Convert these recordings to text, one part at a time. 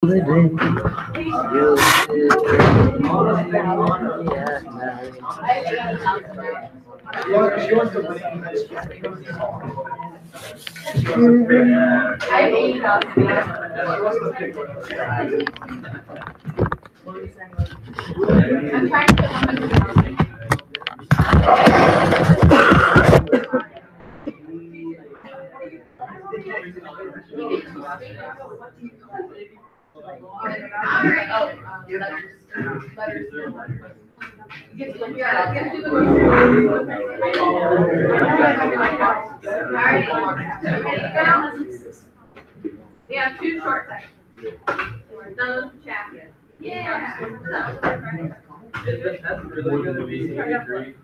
I'm trying to we have two short sections. We're done with the chat. Yeah. Is that really going to be three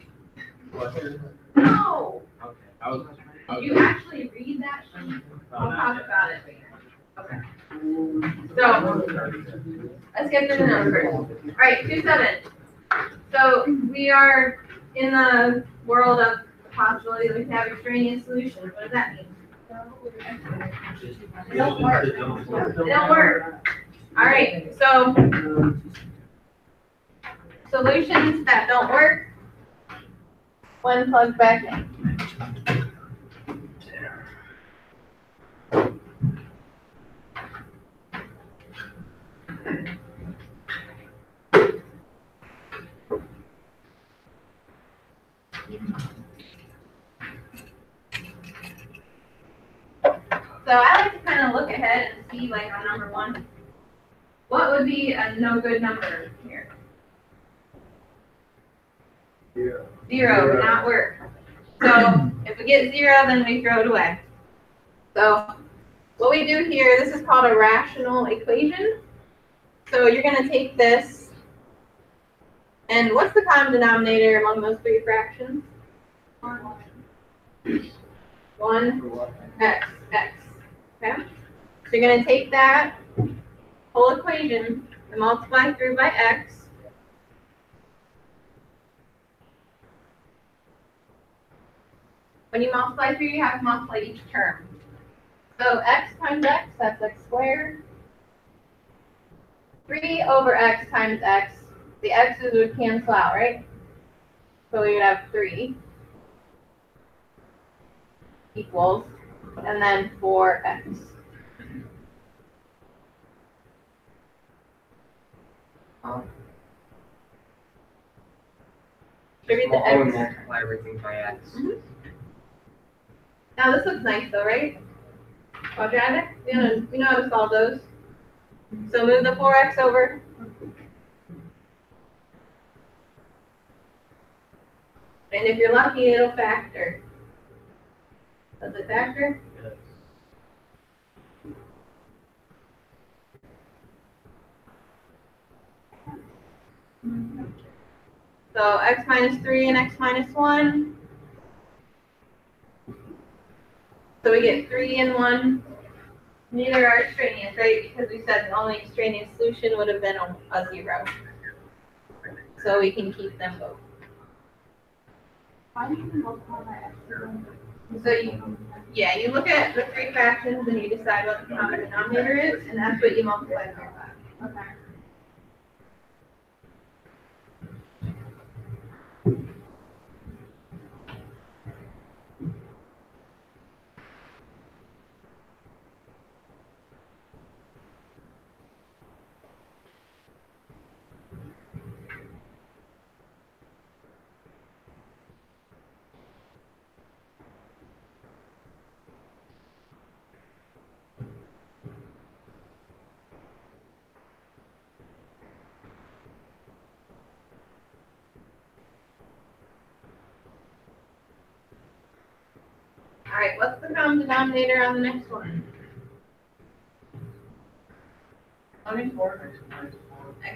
questions? No. Okay. You actually read that sheet? We'll talk about it later. Okay. So, let's get through the numbers. All right, 2-7. So, we are in the world of the possibility that we can have extraneous solutions. What does that mean? It don't work. It don't work. All right, so solutions that don't work when plugged back in. So I like to kind of look ahead and see, like on number 1, what would be a no good number here? 0 would not work. So if we get 0, then we throw it away. So what we do here, this is called a rational equation. So you're going to take this, and what's the common denominator among those 3 fractions? 1, x. Okay? So you're going to take that whole equation and multiply through by x. When you multiply through, you have to multiply each term. So x times x, that's x squared. 3 over x times x. The x's would cancel out, right? So we would have 3 equals, and then 4x. Distribute the x. Multiply everything by x. Now this looks nice though, right? Quadratic? We know how to solve those. So move the 4x over. And if you're lucky, it'll factor. Does it factor? Yes. So x minus 3 and x minus 1. So we get 3 and 1. Neither are extraneous, right? Because we said the only extraneous solution would have been a 0. So we can keep them both. So you look at the 3 fractions and you decide what the common denominator is, and that's what you multiply through by. Okay. All right, what's the common denominator on the next one? X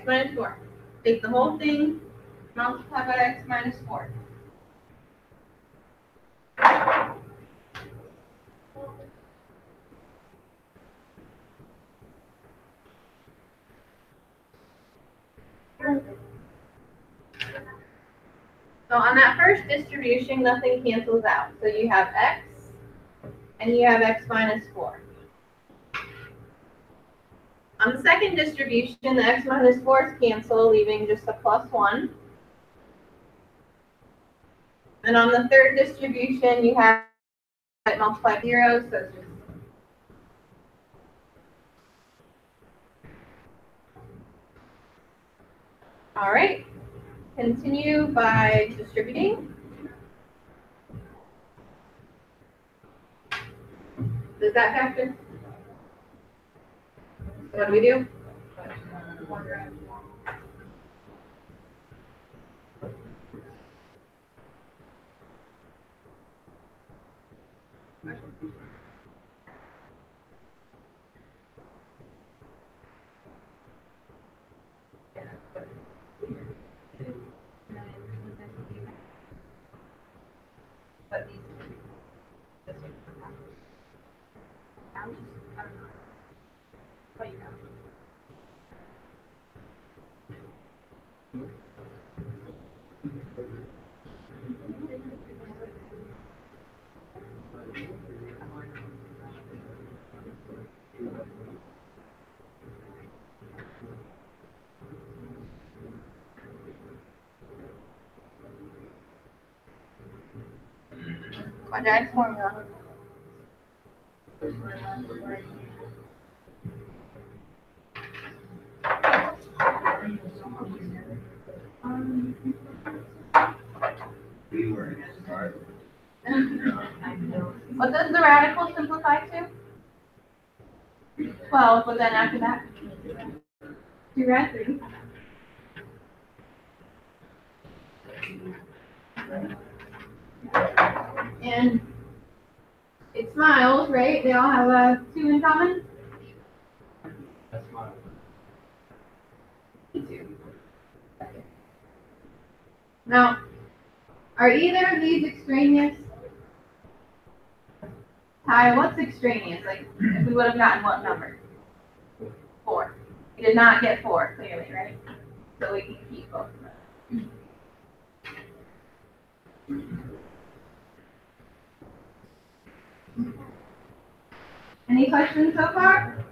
minus 4. Take the whole thing, multiply by x minus 4. So on that first distribution, nothing cancels out. So you have x, and you have x minus 4. On the second distribution, the x minus 4's cancel, leaving just a plus 1. And on the third distribution, you have it multiplied by 0, so it's just all right. Continue by distributing. Does that factor? What do we do? Quadratic formula. What does the radical simplify to? 12, but then after that? 2 rad 3. And it's miles, right? They all have a 2 in common? That's fine. 2. Now, are either of these extraneous? Ty, what's extraneous? Like, if we would have gotten what number? 4. We did not get 4, clearly, right? So we can keep both of them. Any questions so far?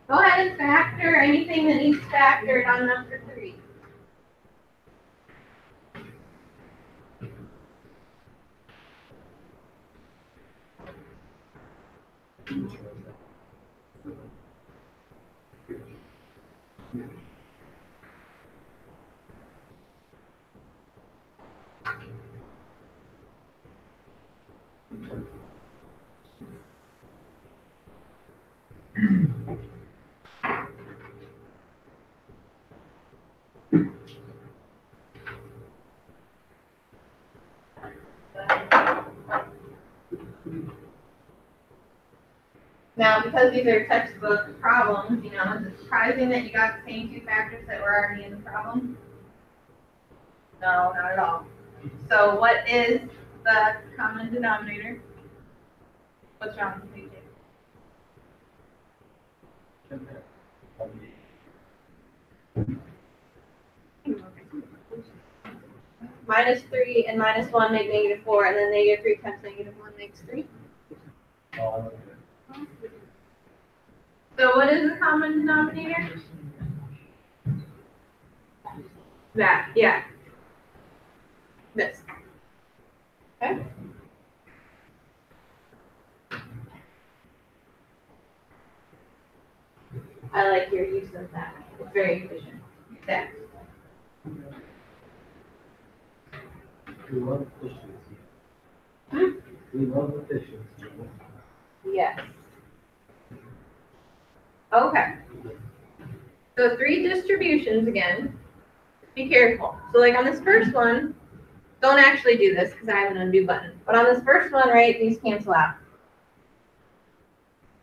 Go ahead and factor anything that needs factored on number 3. Now, because these are textbook problems, is it surprising that you got the same 2 factors that were already in the problem? No, not at all. So what is the common denominator? What's wrong with you? Minus 3 and minus 1 make negative 4, and then negative 3 times negative 1 makes 3. So what is the common denominator? That, yeah. This. Okay. I like your use of that. It's very efficient. That. We love efficiency. Hmm? We love efficiency. Yes. Okay. So 3 distributions again. Be careful. So like on this first one, don't actually do this because I have an undo button. But on this first one, right, these cancel out.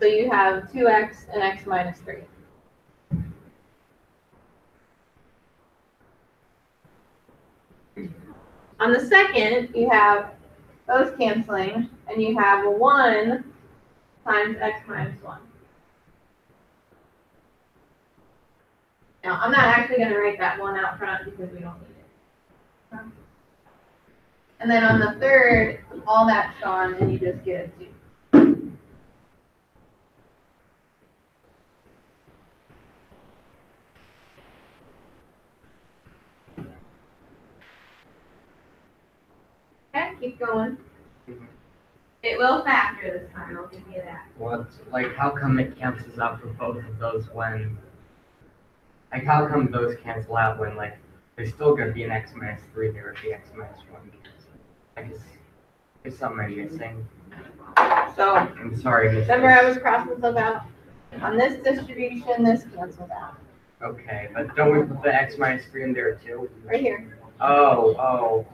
So you have 2x and x minus 3. On the second, you have those canceling, and you have a 1 times x minus 1. Now, I'm not actually going to write that 1 out front because we don't need it. And then on the third, all that's gone and you just get a 2. Okay, keep going. It will factor this time, I'll give you that. What, like, how come it cancels out for both of those when, like, how come those cancel out when, like, there's still gonna be an x minus 3 there if the x minus 1 cancels? Like, it's something I'm missing. So, I'm sorry, Mr. remember I was crossing stuff out? On this distribution, this cancels out. Okay, but don't we put the x minus 3 in there too? Right here. Oh.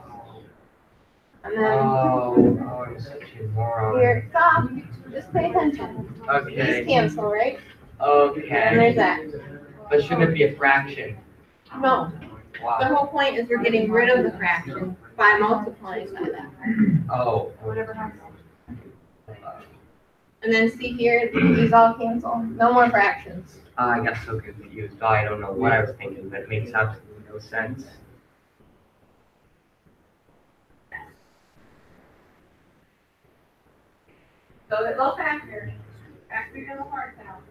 And then I'm such a moron. here, stop. Just pay attention. Okay. These cancel, right? And Okay. there's that. But shouldn't it be a fraction? No. The Wow. whole point is we're getting rid of the fraction by multiplying by that. Oh. Whatever happens. And then see here, these all cancel. No more fractions. I got so confused. I don't know what I was thinking, but it makes absolutely no sense. So it will factor. Factor in the parts out.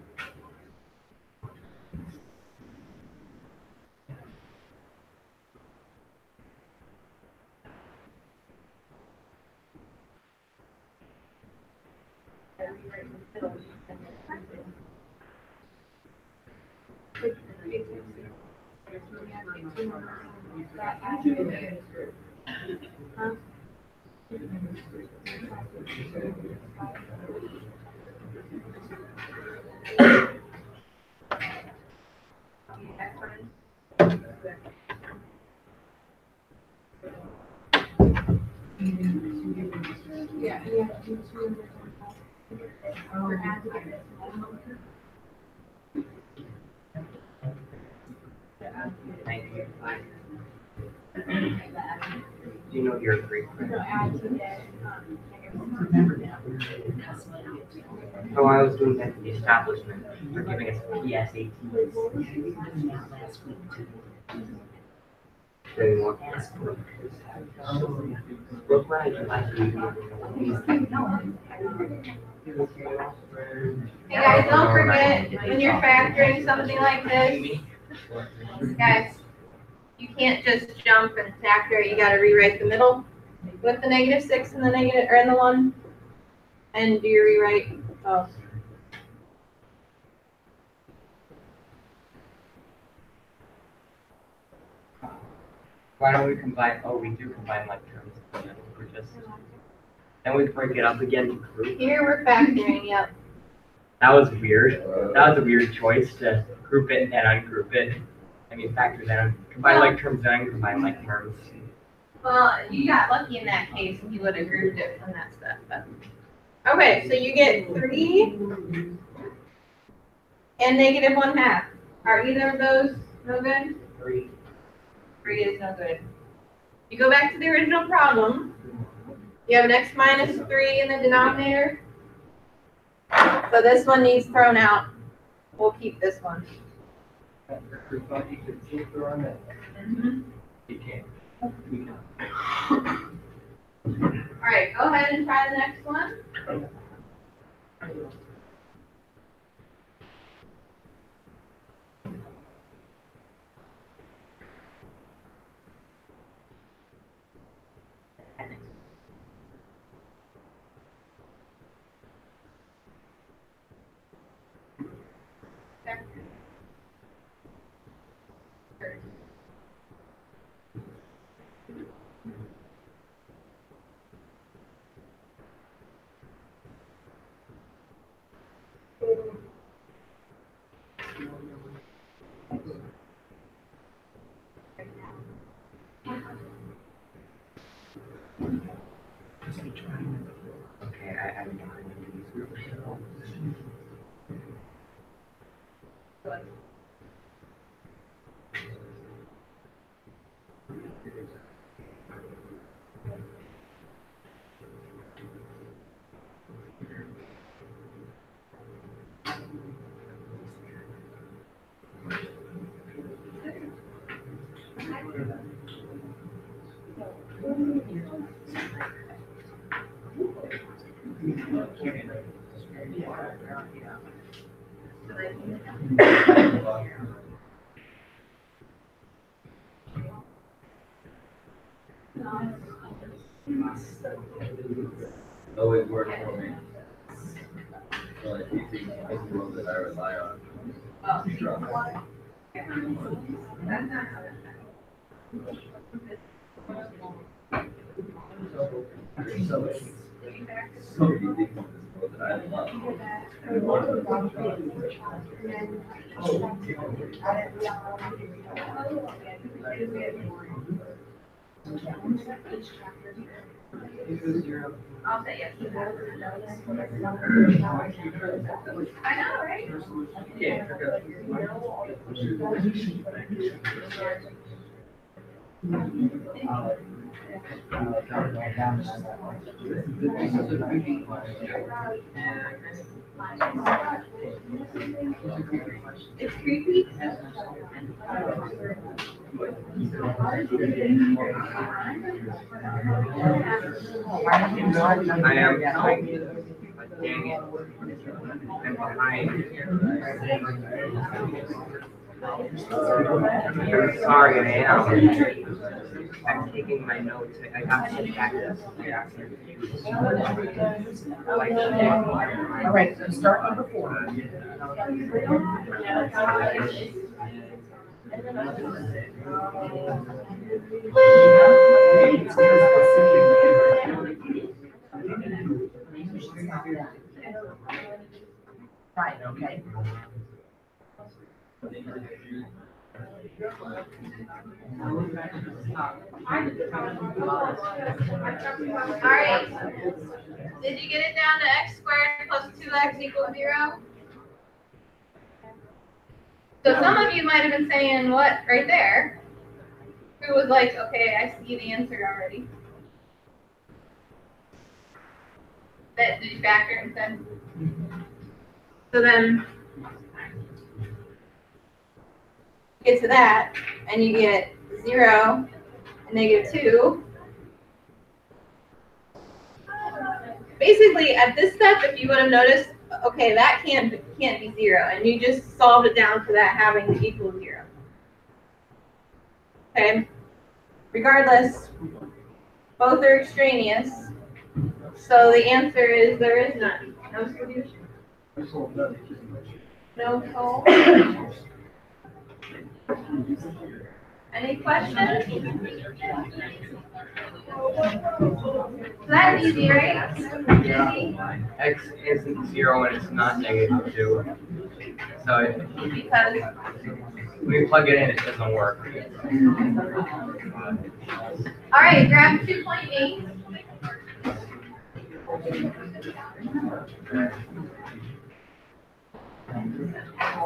Thank you. Do you know your Greek? So I was doing that at the establishment for giving us PSATs. Doing what? Look what I did last week. Hey guys, don't forget, when you're factoring something like this, guys, you can't just jump and factor, you gotta rewrite the middle with the -6 and the negative, or in the 1, and do your rewrite. Oh. Why don't we combine, oh, we do combine like terms. We're just, then we break it up again to group. Here we're factoring, yep. That was weird. That was a weird choice to group it and ungroup it. I mean, factor that, combine like terms and combine like terms. Well, you got lucky in that case, and you would have grouped it from that stuff, but. Okay, so you get 3 and -1/2. Are either of those no good? 3. 3 is no good. You go back to the original problem. You have an x minus 3 in the denominator. So this one needs thrown out. We'll keep this one. We thought you could still throw on that. You can't. All right, go ahead and try the next one. Okay, I don't know how to do these groups. Oh, it worked for me. So like these things, this is one that I rely on. So easy, this is one that I love. I'll say yes to that. I know, right? It's creepy. I am trying. Dang it. I'm behind. I'm sorry, I am. I'm taking my notes. I got some practice. All right, so start number 4. Right, okay. All right. Did you get it down to x squared plus 2x equals 0? So some of you might have been saying what right there? Who was like, okay, I see the answer already. That did you factor instead? So then get to that, and you get 0 and -2. Basically, at this step, if you would have noticed, okay, that can't be 0, and you just solved it down to that having to equal 0. Okay. Regardless, both are extraneous, so the answer is there is none. No solution. No solve. Any questions? So that's easy, right? Easy. X isn't 0 and it's not -2. So Because when we plug it in, it doesn't work. all right, graph 2.8.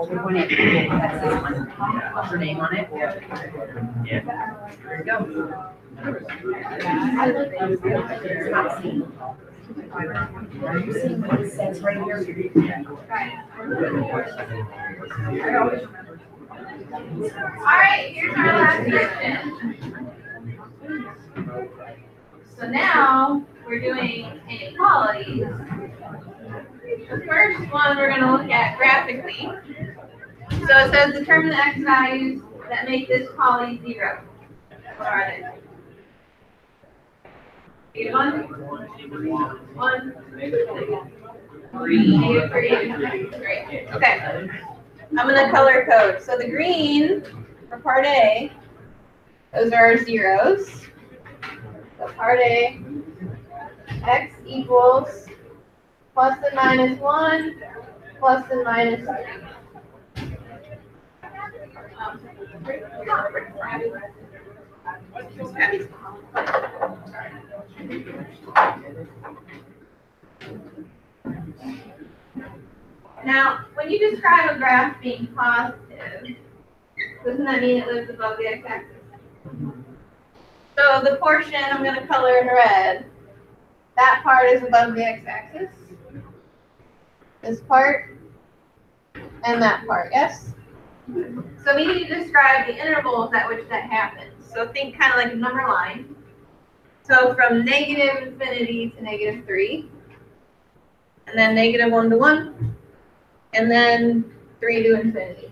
We want it, that's this one. What's your name on it? Yeah. There you go. Not seen. Are you seeing what it says right here? All right, here's our last section. So now we're doing inequalities. The first one we're going to look at graphically. So it says determine the x values that make this poly 0. What are they? One, 3, great. Okay. I'm going to color code. So the green for part A, those are our zeros. So part A, x equals plus and minus 1, plus and minus 3. Now, when you describe a graph being positive, doesn't that mean it lives above the x-axis? So the portion I'm going to color in red, that part is above the x-axis. This part and that part, yes? So we need to describe the intervals at which that happens. So think kind of like a number line. So from negative infinity to negative 3, and then negative 1 to 1, and then 3 to infinity.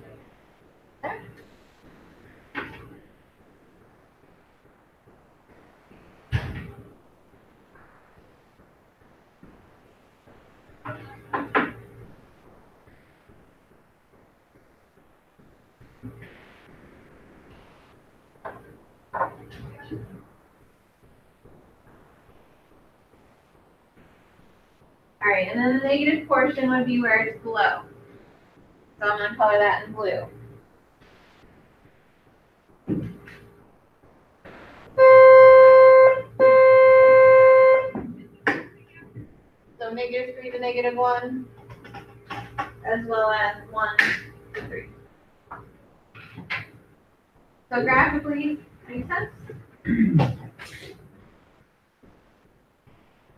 Okay. All right, and then the negative portion would be where it's below. So I'm going to color that in blue. So negative 3 to negative 1, as well as 1 to 3. So graphically, makes sense?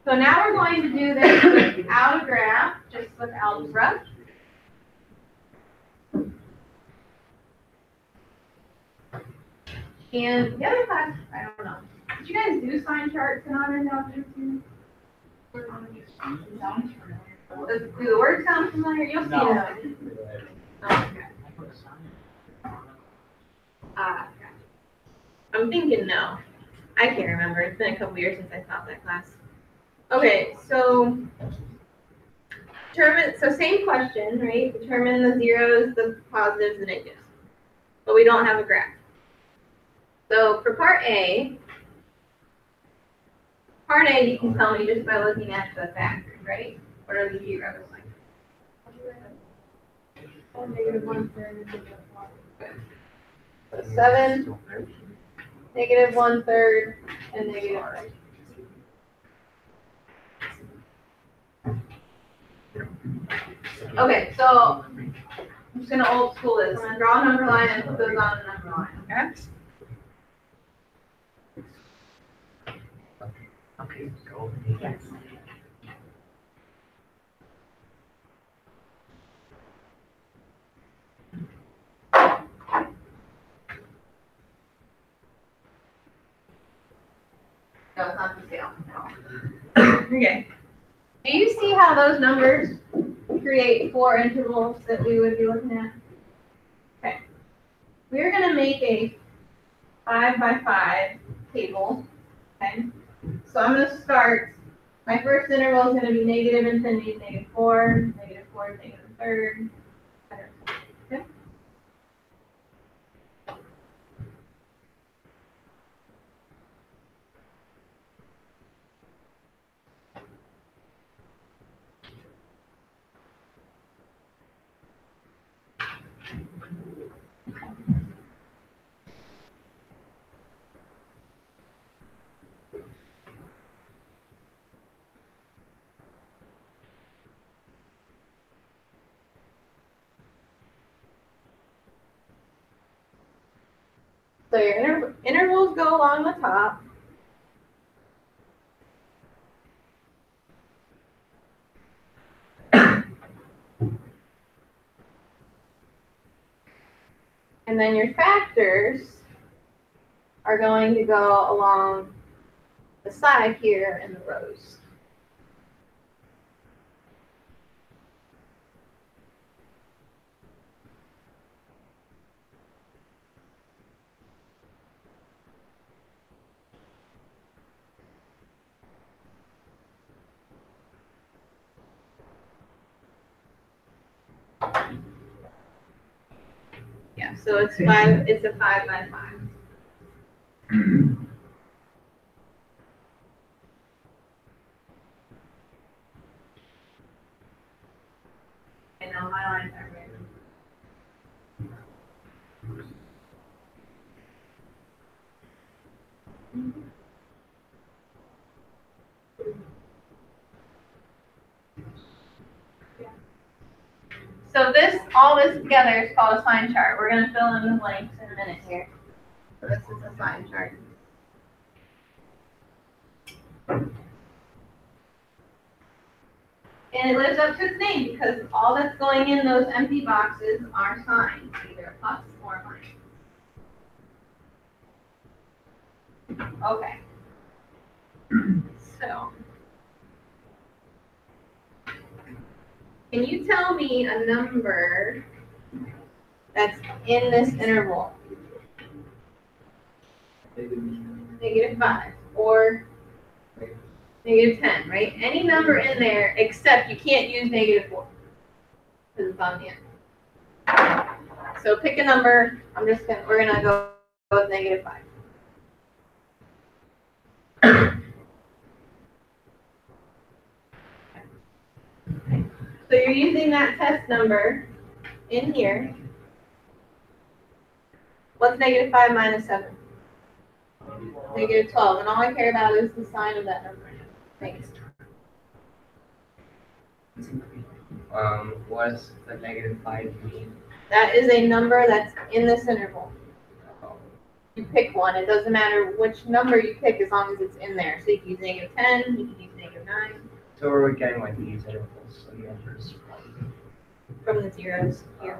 So now we're going to do this without a graph, just with algebra. And the other class, I don't know. Did you guys do sign charts in honors algebra too? Do the words sound familiar? You'll see it. Okay. Okay. I'm thinking no. I can't remember. It's been a couple years since I taught that class. Okay, so same question, right? Determine the zeros, the positives, the negatives. But we don't have a graph. So for part A, you can tell me just by looking at the factors, right? What are the zeros like? Negative 1/3, so 7, negative 1/3, and negative 3. Okay, so I'm just gonna old school this. I'm gonna draw a number line and put those on the number line, okay? Okay, go. Yes. No, it's not the scale. Okay. Do you see how those numbers create 4 intervals that we would be looking at? Okay. We're going to make a 5 by 5 table. Okay. So I'm going to start. My first interval is going to be negative infinity, negative 4, negative 4, negative 1/3. Okay. So your intervals go along the top. And then your factors are going to go along the side here in the rows. Yeah, so it's a 5 by 5. I know my lines are random. So all this together is called a sign chart. We're going to fill in the blanks in a minute here. So this is a sign chart. And it lives up to its name because all that's going in those empty boxes are signs, either a plus or a minus. Okay. So, can you tell me a number that's in this interval? -5 or -10, right? Any number in there except you can't use -4 because it's on the end. So pick a number. We're gonna go with -5. So you're using that test number in here. What's -5 minus 7? -12. And all I care about is the sign of that number. Thanks. What's the -5 mean? That is a number that's in this interval. You pick one. It doesn't matter which number you pick as long as it's in there. So you can use -10, you can use -9. So are we getting like these intervals and numbers From the zeros here.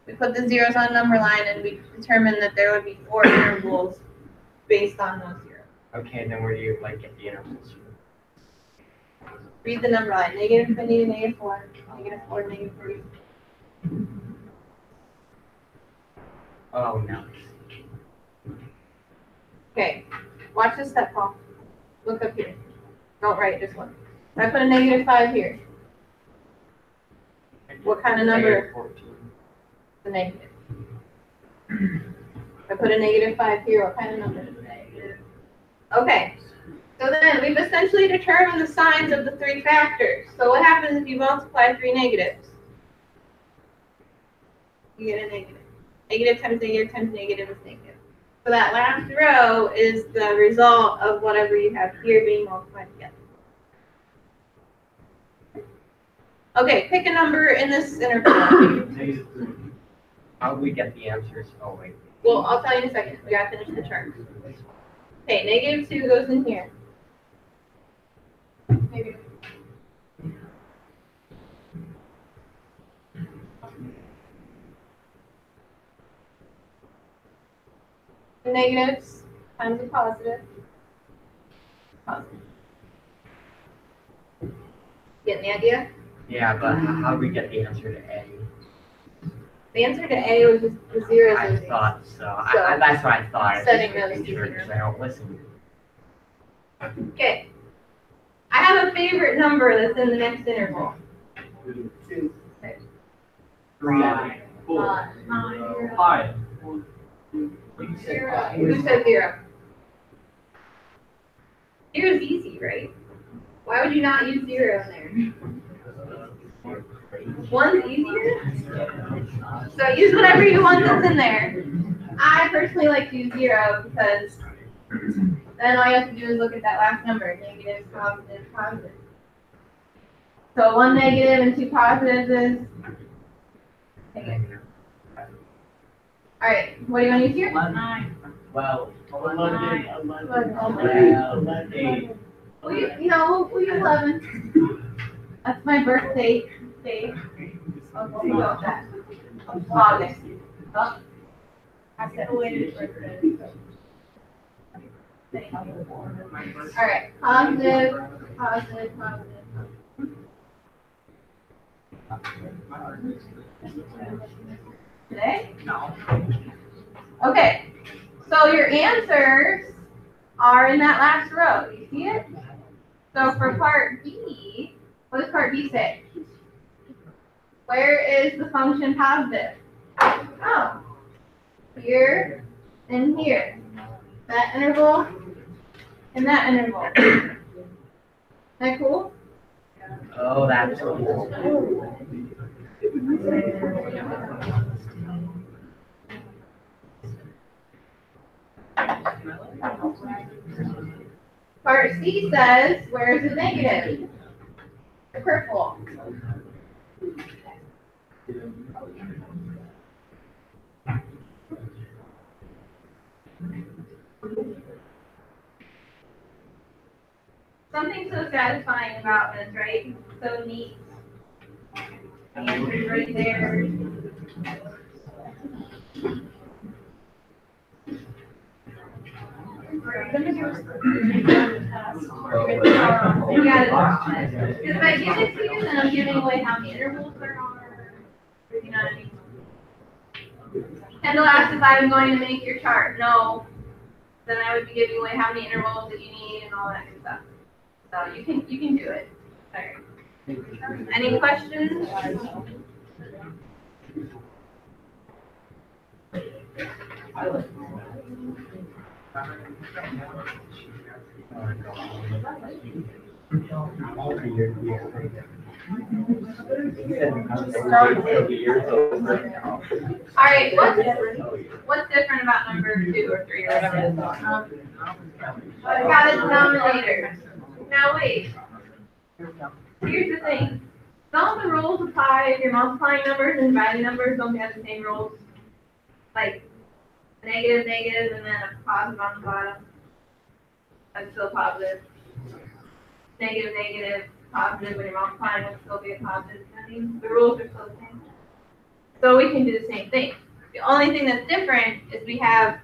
We put the zeros on number line and we determined that there would be 4 intervals based on those zeros. Okay, then where do you like get the intervals from? Read the number line. -infinity, -4, -4, -3. Oh, no. Okay, watch this step, Paul. Look up here. Don't write, just look. I put a -5 here. What kind of number? -14. The negative. I put a -5 here. What kind of number is it? Okay. So then we've essentially determined the signs of the 3 factors. So what happens if you multiply 3 negatives? You get a negative. Negative times negative times negative is negative. So that last row is the result of whatever you have here being multiplied together. Okay, pick a number in this interval. How do we get the answers? Oh, wait. Well, I'll tell you in a second. We gotta finish the chart. Okay, -2 goes in here. Negative. Negatives times a positive. Positive. Getting the idea? Yeah, but how do we get the answer to A? The answer to A was just the zeros. I and these. thought so. So, That's what I thought. I was setting just those making sure here. because I don't listen. Okay. I have a favorite number that's in the next interval. 2, 3. 4, 9, 5. 0. Who said 0? 0 is easy, right? Why would you not use 0 in there? 1's easier? So use whatever you want that's in there. I personally like to use 0 because then all you have to do is look at that last number. Negative, positive, positive. So 1 negative and 2 positives is? Alright, what do you want to use here? 9. 12. 11. 8. We'll use 11. That's my birthday day. I'll go with that. August. Oh. I said birthday. Alright, positive, positive, positive. Today? No. Okay, so your answers are in that last row. You see it? So for part B, what does part B say? Where is the function positive? Oh, here and here. That interval and that interval. Isn't that cool? Oh, that's cool. Part C says, where's the negative? The purple. Something so satisfying about this, right? So neat. The answer's right there. You gotta draw it. Because if I give it to you, then I'm giving away how many intervals there are. You know what I mean? Kendall asked if I'm going to make your chart. No. Then I would be giving away how many intervals that you need and all that good stuff. So you can do it. Sorry. Any questions? All right, what's different about number 2 or 3 or whatever it is? It's got a denominator. Now wait. Here's the thing. Don't the rules apply if you're multiplying numbers and dividing numbers? Don't they have the same rules? Like negative, negative, and then a positive on the bottom. That's still positive. Negative, negative, positive. When you're multiplying, it'll still be a positive. I mean, the rules are still the same. So we can do the same thing. The only thing that's different is we have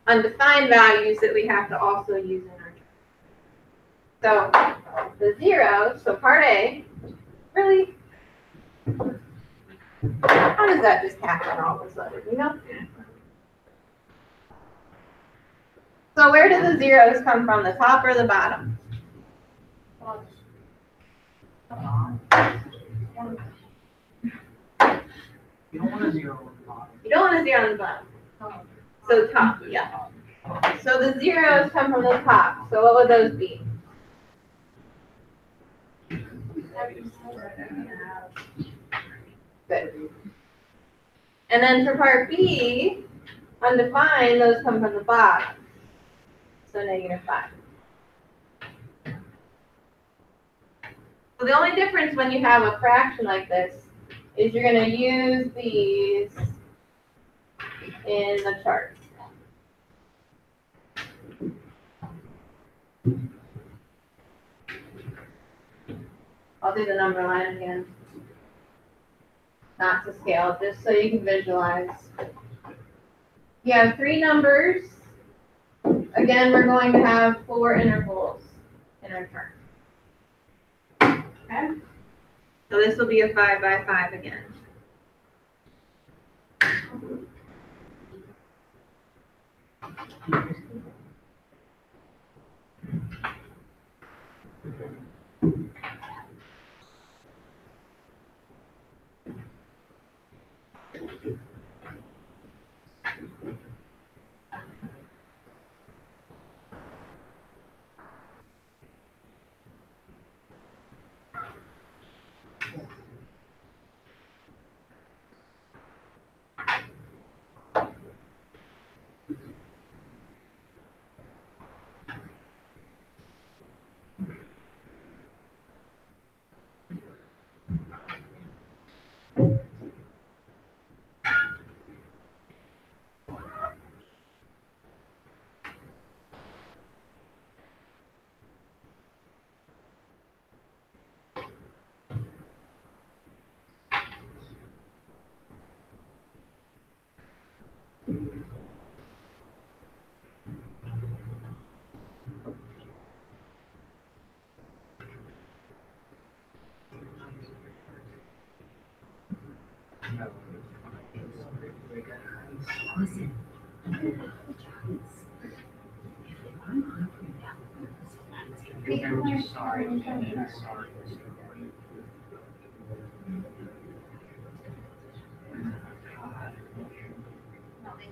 undefined values that we have to also use in our chart. So the zeros, so part A, really? How does that just happen all of a sudden, you know? So where do the zeros come from, the top or the bottom? You don't want a zero on the bottom. You don't want a zero on the bottom. So top, yeah. So the zeros come from the top. So what would those be? Good. And then for part B, undefined, those come from the bottom. So -5. So the only difference when you have a fraction like this is you're going to use these in the chart. I'll do the number line again. Not to scale, just so you can visualize. You have 3 numbers. Again, we're going to have 4 intervals in our chart. Okay? So this will be a 5 by 5 again.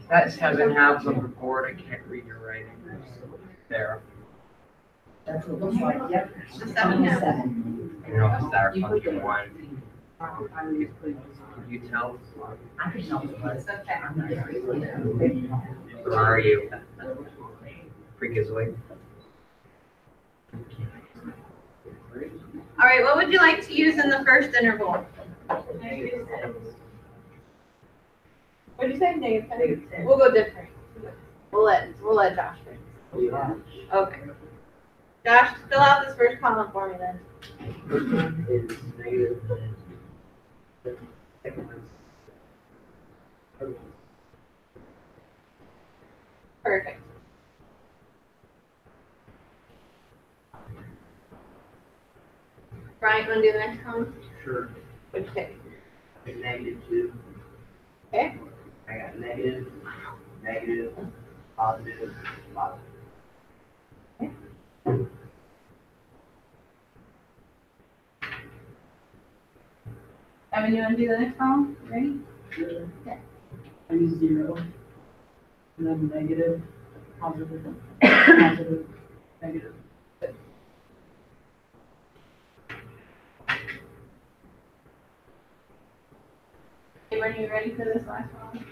That 7 halves on the board, I can't read your writing. There. That's what it looks like, yep. The 7 halves. I don't know if it's that or function 1. Could you tell? I can help with It's okay. Where are you? Freakazoid. All right, what would you like to use in the first interval? What'd you say? -10? We'll go different. We'll let Josh pick. Okay. Josh, fill out this first column for me then. Is negative. Perfect. Brian, wanna do the next column? Sure. Okay. -2. Okay. I got negative, negative, positive, positive. Evan, you wanna do the next column? Ready? Sure. Okay. I use 0, and then negative, positive, positive, negative. Okay, when you ready for this last one?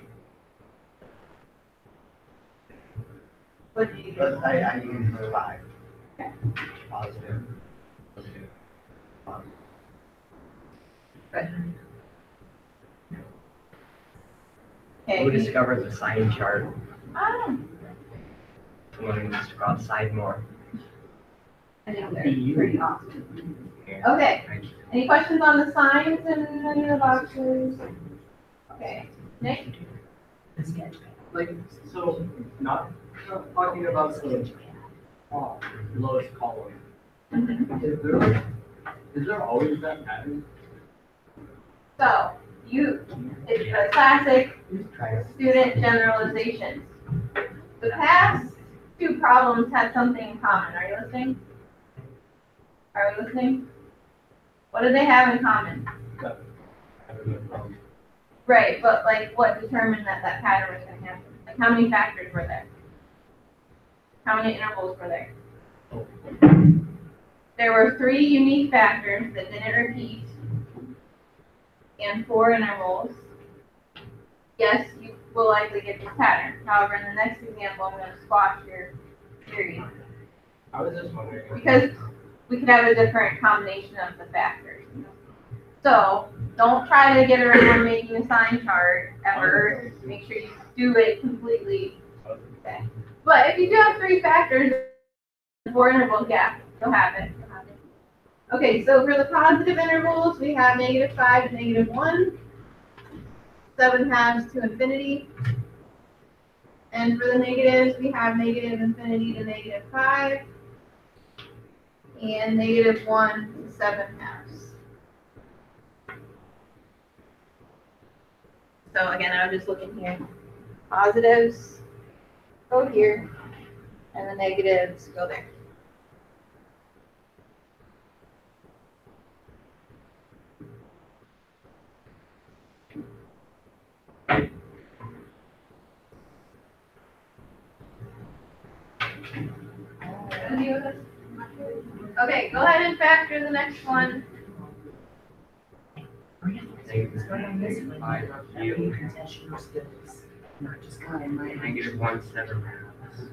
What did you do? I use 5. Okay. Positive. Positive. Positive. Okay. Who discovered the sign chart? Ah, Someone who needs to go outside more. I think they're pretty awesome. Okay, Right. any questions on the signs in any of the boxes? Okay, Nick? Like, so, not talking about the lowest column. Is there always that pattern? So, it's the classic Try to student generalizations. The past two problems had something in common. Are you listening? Are we listening? What do they have in common? Right, but like what determined that that pattern was going to happen? Like how many factors were there? How many intervals were there? There were 3 unique factors that didn't repeat and 4 intervals. Yes, you will likely get this pattern. However, in the next example, I'm going to squash your theory I was just wondering. because we could have a different combination of the factors. So don't try to get around making a sign chart ever. Make sure you do it completely. Okay. But if you do have 3 factors and 4 intervals, yeah, you'll have it. Okay, so for the positive intervals, we have -5 to -1, 7 halves to infinity. And for the negatives, we have -infinity to -5, and -1 to 7 halves. So again, I was just looking here. Positives go here, and the negatives go there. Okay, go ahead and factor the next one. -5 cubed, -1 7 halves.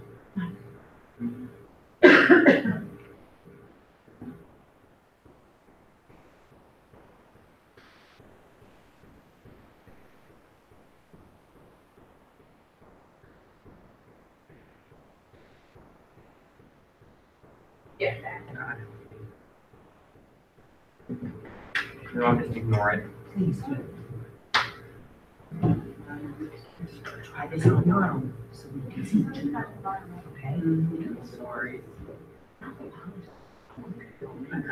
Yeah. No, I'll just ignore it. Please do. Try this on your own, so we can see. Okay? Sorry. I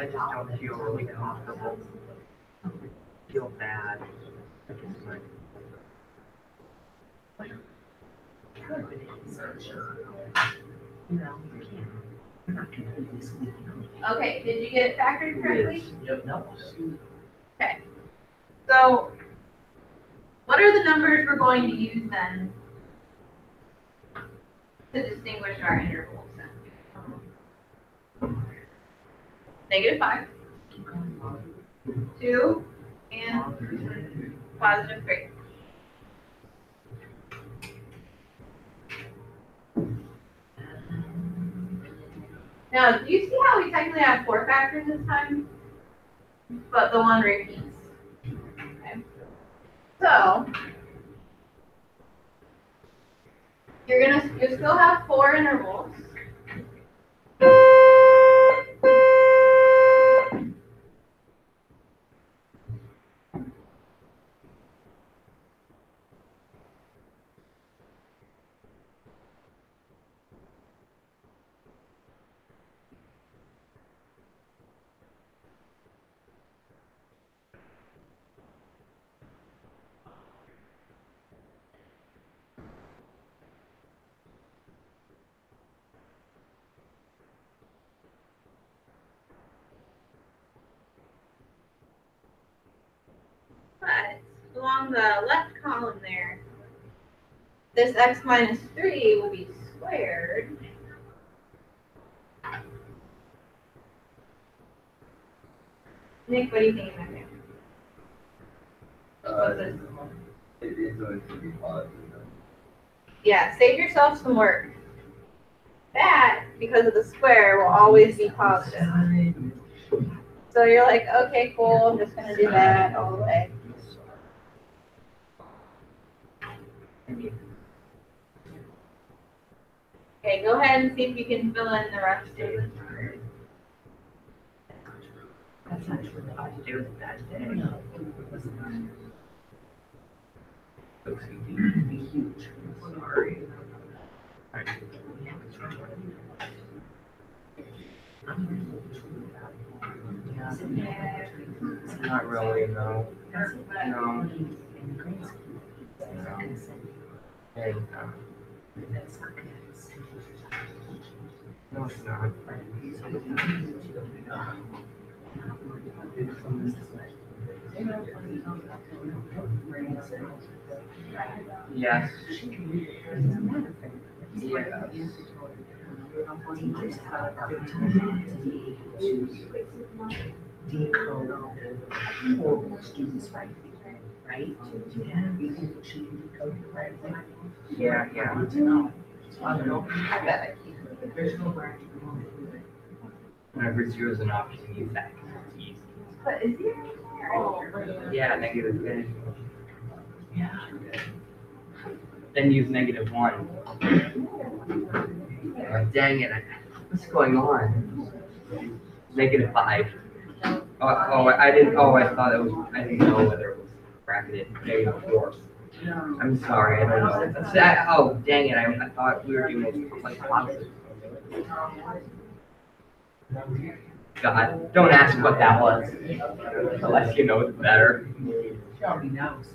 just don't feel really comfortable. I feel bad. I just like, You know, you can't. You're not gonna do this week. Okay, did you get it factored correctly? Yep, no. Okay. So, what are the numbers we're going to use then to distinguish our intervals then? -5, 2, and +3. Now, do you see how we technically have 4 factors this time? But the one repeats. Okay. So, you still have 4 intervals. along the left column there, this x minus 3 will be squared. Nick, what do you think about that? What's this? It's always to be positive. Yeah, save yourself some work. That, because of the square, will always be positive. So you're like, okay, cool, I'm just gonna do that all the way. Okay, go ahead and see if you can fill in the rest of the chart. That's not true. I do it that day. Sorry. Not really, no. No. Hey, no, it's not. Yes. Decode horrible students right? Yeah, you think she can decode it right? Yeah. I bet I can. Whenever zero is an option, use that. It's easy. But is there? Yeah, negative finish. Then use -1. Dang it, what's going on? -5. I didn't, I thought it was, I didn't know whether it was bracketed. -4. I'm sorry, I don't know. Oh, dang it, I thought we were doing it like positive. God, don't ask what that was. Unless you know it's better. She already knows.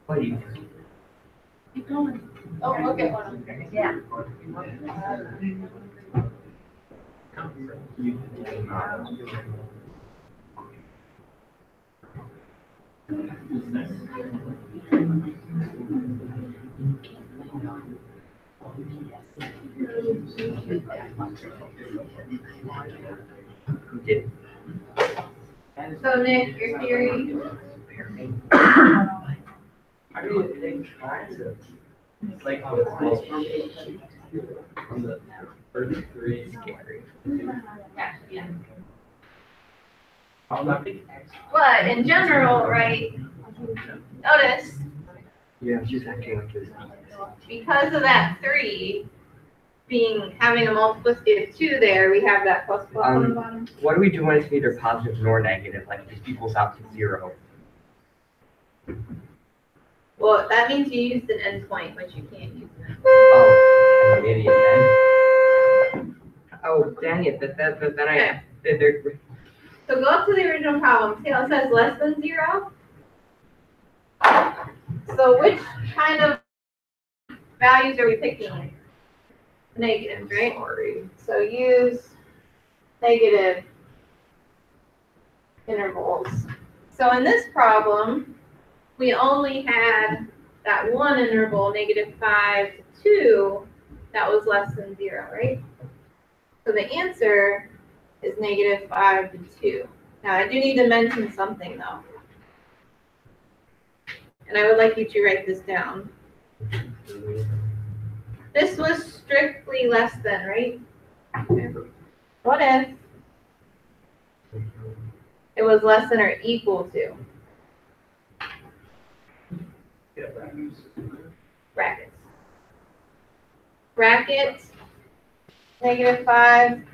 What do you think? Keep going. Oh, look at one. Yeah. Who did? So Nick, your theory? I mean, they try to, it's like how it's from the first three. Scary. Yeah. How about the But in general, right, notice, Yeah, she's acting like this. because of that 3 having a multiplicity of 2 there, we have that plus on the bottom. What do we do when it's neither positive nor negative? Like it just equals out to 0. Well, that means you used an endpoint, which you can't use. Oh, I'm an idiot then. Oh, dang it! Then So go up to the original problem. See how it says less than 0? So which kind of values are we picking? Negative, right? So use negative intervals. So in this problem, we only had that one interval, -5 to 2, that was less than 0, right? So the answer is -5 to 2. Now I do need to mention something though. And I would like you to write this down. This was strictly less than, right? What if it was less than or equal to? Brackets. Brackets, -5,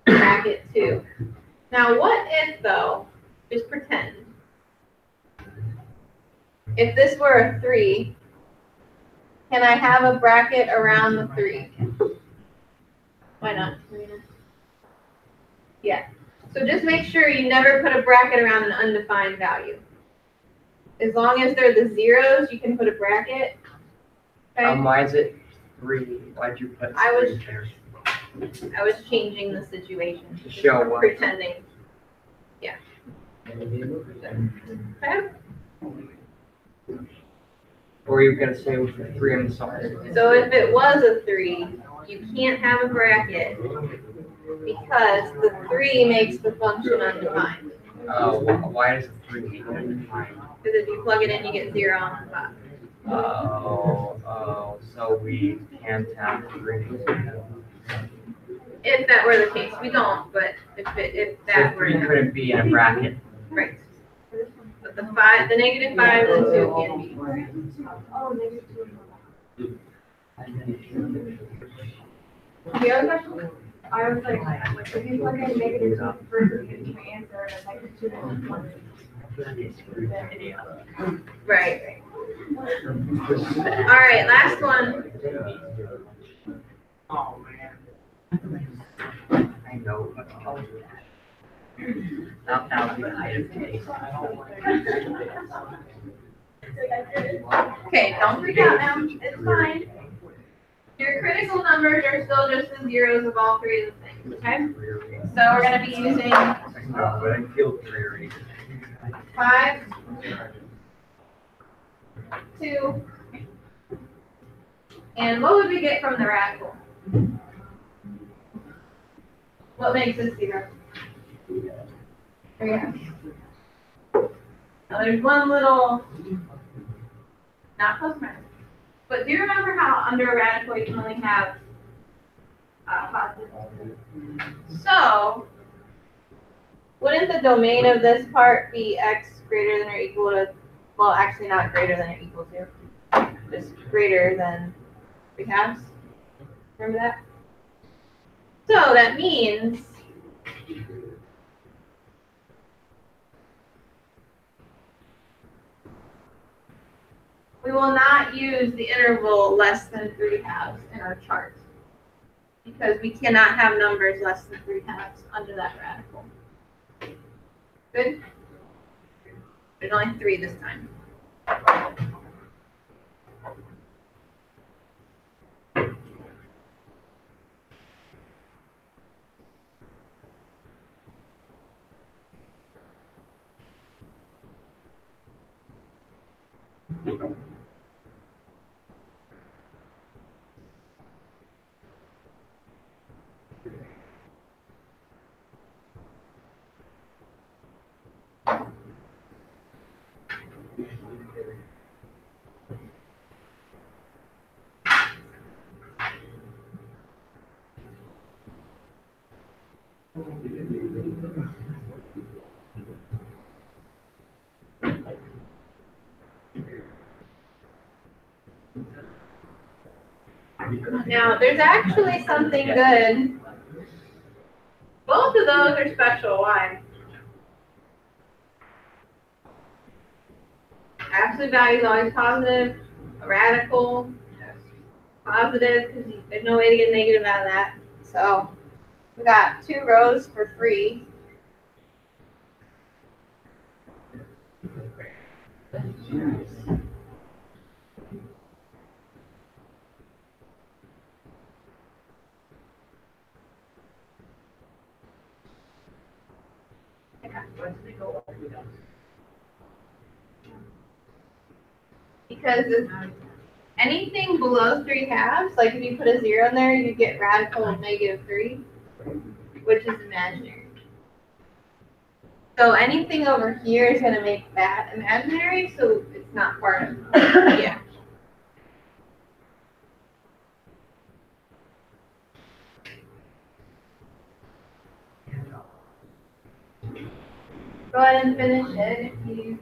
bracket 2. Now what if though, just pretend, if this were a 3, can I have a bracket around the 3? Why not? Yeah. So just make sure you never put a bracket around an undefined value. As long as they're the zeros, you can put a bracket. Okay? why is it 3? Why'd you put I was- 3 there? I was changing the situation. To show what? Pretending. Okay. Or you're gonna say with the 3 on the side. So if it was a 3, you can't have a bracket because the 3 makes the function undefined. Oh, why does a 3 make it undefined? Because if you plug it in, you get 0 on the top. Oh, so we can't have 3. If that were the case, we don't, but if So that 3 were, couldn't be in a bracket. right. But the -5 and the 2 can be. The other question, I was like, if you plug in -2 versus getting my answer, and like the 2 and 1. Right. All right, last one. Oh, man. I know, but I'll do that. That would be the height of taste. Okay, don't freak out now. It's fine. Your critical numbers are still just the zeros of all 3 of the things, okay? So we're going to be using No, but I feel dreary. 5, 2, and what would we get from the radical? What makes this 0? There you go. Now there's one little, not plus minus, but do you remember how under a radical you can only have positive? So, wouldn't the domain of this part be x greater than or equal to, well, actually not greater than or equal to, just greater than 3 halves? Remember that? So that means we will not use the interval less than 3 halves in our chart because we cannot have numbers less than 3 halves under that radical. Good? There's only 3 this time. Now, there's actually something good. Both of those are special. Why? Absolute value is always positive. A radical, positive, because there's no way to get negative out of that. So, we got 2 rows for free. Because if anything below 3 halves, like if you put a 0 in there, you get radical of -3, which is imaginary. So anything over here is going to make that imaginary, so it's not part of it. Yeah. Go ahead and finish it if you.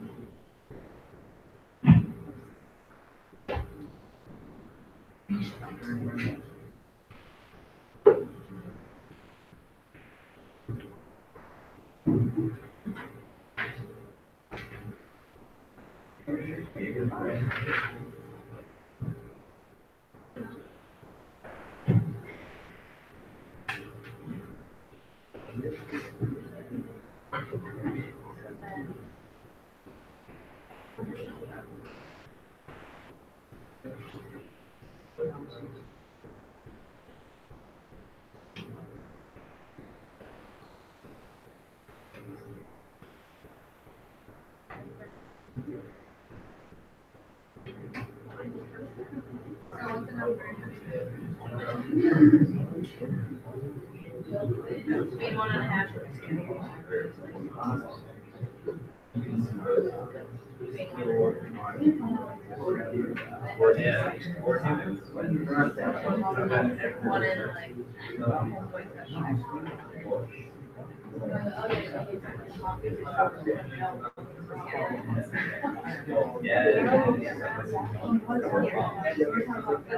what's the number? Between 1.5. One in like. But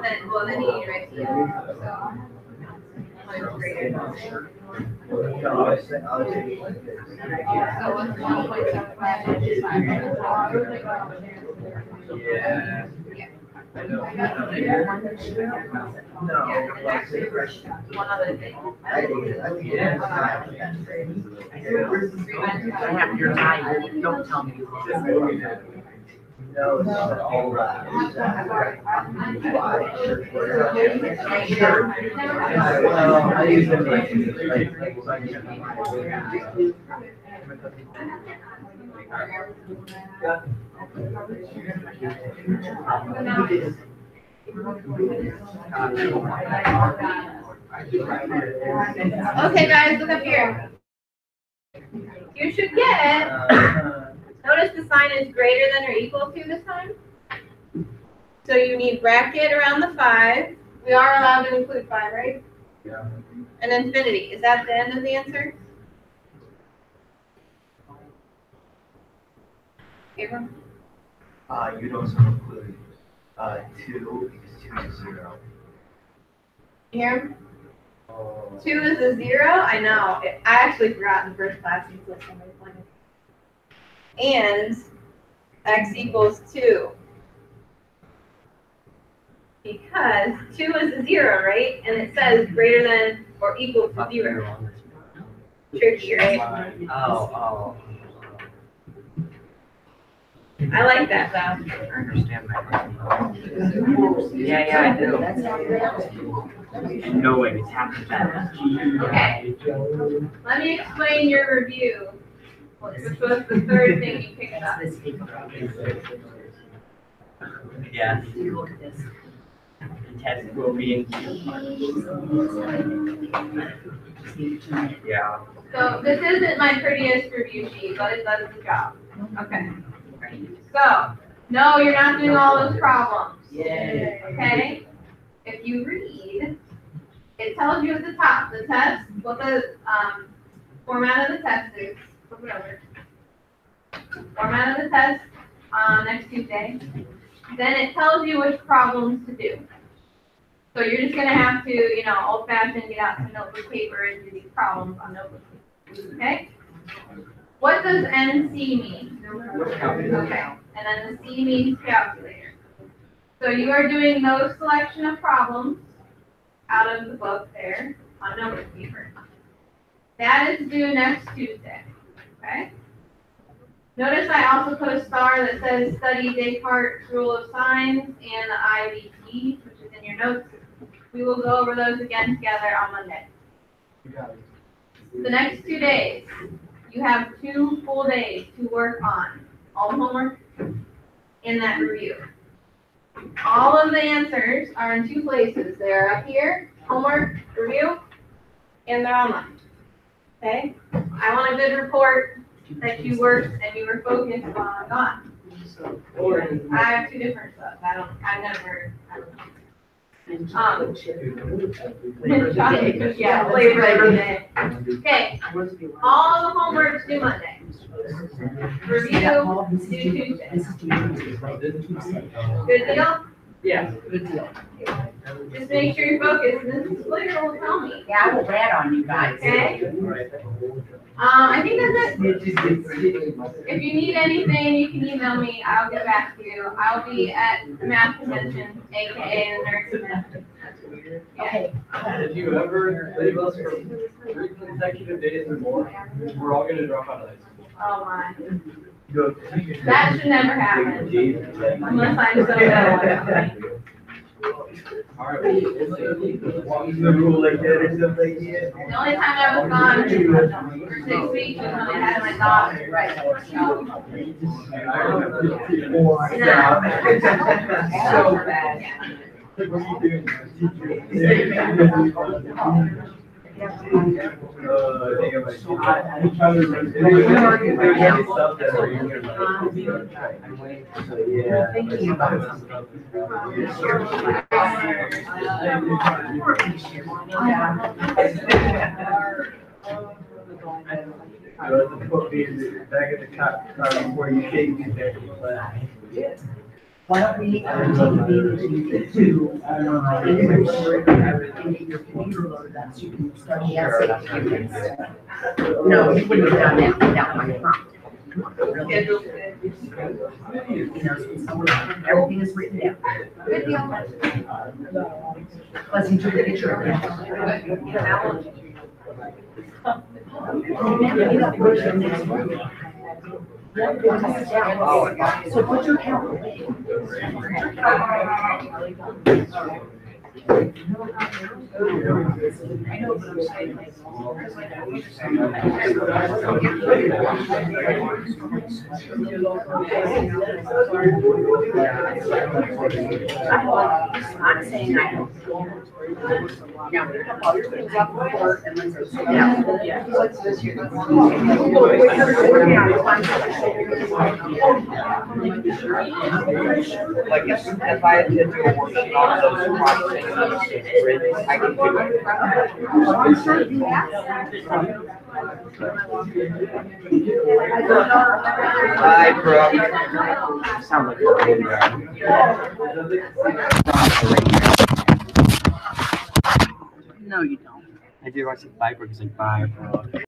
then, well, then you need right here, so. Mine's greater. So what's 1.75 is 5, Yeah. I know. Yeah, and actually, one other thing. I have your eye, don't tell me. No, it's not all that. Sure. Well, I use it Okay, guys, look up here. You should get, notice the sign is greater than or equal to this time. So you need bracket around the 5. We are allowed to include 5, right? Yeah. And infinity. Is that the end of the answer? Abram? You'd also include, 2, because 2 is 0. You hear him? 2 is a 0? I know. I actually forgot in the first class. And x equals 2. Because 2 is a 0, right? And it says greater than or equal to 0. Tricky, right? Oh. I like that though. I understand that. Yeah, I do. Knowing it's happening. Okay. Let me explain your review, which was the third thing you picked up. Yeah. Look at this. The test will be in 2 parts. Yeah. So this isn't my prettiest review sheet, but it does the job. Okay. So, no, you're not doing all those problems. Yay. Okay? If you read, it tells you at the top, the test, what the format of the test is. Flip it over. Format of the test next Tuesday. Then it tells you which problems to do. So you're just going to have to, old fashioned, get out some notebook paper and do these problems on notebook paper. Okay? What does NC mean? Okay. And then the C means calculator. So you are doing those selection of problems out of the book there on notebook paper. That is due next Tuesday. Okay? Notice I also put a star that says study Descartes' rule of signs and the IVT, which is in your notes. We will go over those again together on Monday. The next 2 days, you have 2 full days to work on all the homework in that review. All of the answers are in 2 places. They're up here, homework, review, and they're online. Okay? I want a good report that you worked and you were focused while I'm gone. I have 2 different stuff. I don't know. Chocolate, yeah, flavor every day. Okay, all the homework's due Monday. Review due Tuesday. Good deal? Yeah, good deal. Just make sure you're focused. This displayer will tell me. Yeah, I will rat on you guys. Okay? I think that's it. If you need anything, you can email me. I'll get back to you. I'll be at the math convention, aka the nurse convention. Okay. If you ever leave us for 3 consecutive days or more, we're all gonna drop out of high school. Oh my. That should never happen. Unless I'm so bad. Alright. The rule like that or something, yeah. The only time I was gone for 6 weeks was when I had my dog. Right. So bad. Thinking about Put me in the back of the car before you take me back to class. why don't we, take advantage to, get your computer loaded up so you can start the essay. No, you wouldn't have done that without my prompt. Really. You know, so everything is written down. Good deal. Plus you took a picture of it. So put your camera away. I know, but I'm saying like. I'm saying I don't. Now, pick up all your things off the floor and let's go. Yeah. What's this here? Like if I had to do a worksheet on those processes, I could do it. Bye, Brooke. Sound like No, you don't. I do. I said bye, Brooke. It's like bye, Brooke.